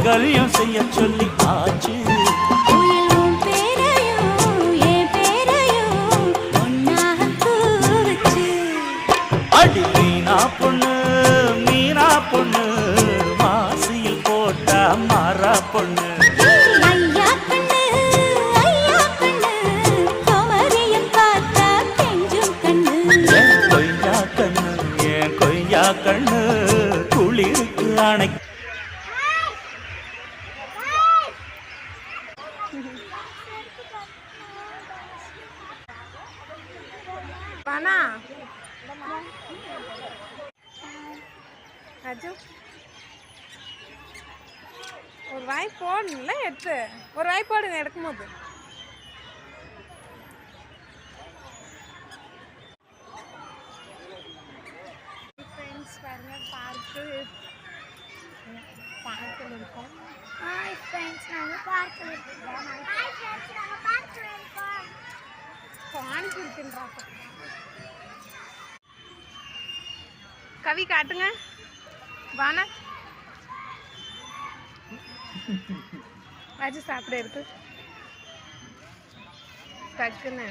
கைங்கரியம் செய்ய சொல்லி ஆச்சு. அடி மீனா பொண்ணு மீனா பொண்ணு மாசியில் போட்டா மாறா பொண்ணு. கண்ணு குளிருக்கு அணை. ஒரு வாய் போடணும்ல, எடுத்து ஒரு வாய் போடுங்க எடுக்கும் போது. பார்க்கில் இருக்கோம். ஹாய் ஃப்ரெண்ட்ஸ், நாங்கள் பார்க்கில் இருக்கோம். ஹாய் ஃப்ரெண்ட்ஸ், நாங்கள் பார்க்கில் இருக்கோம். பானிபூரி தின்றாங்க. கவி காட்டுங்க. வானா வச்சு சாப்பிட இருக்கு டக்குன்னு.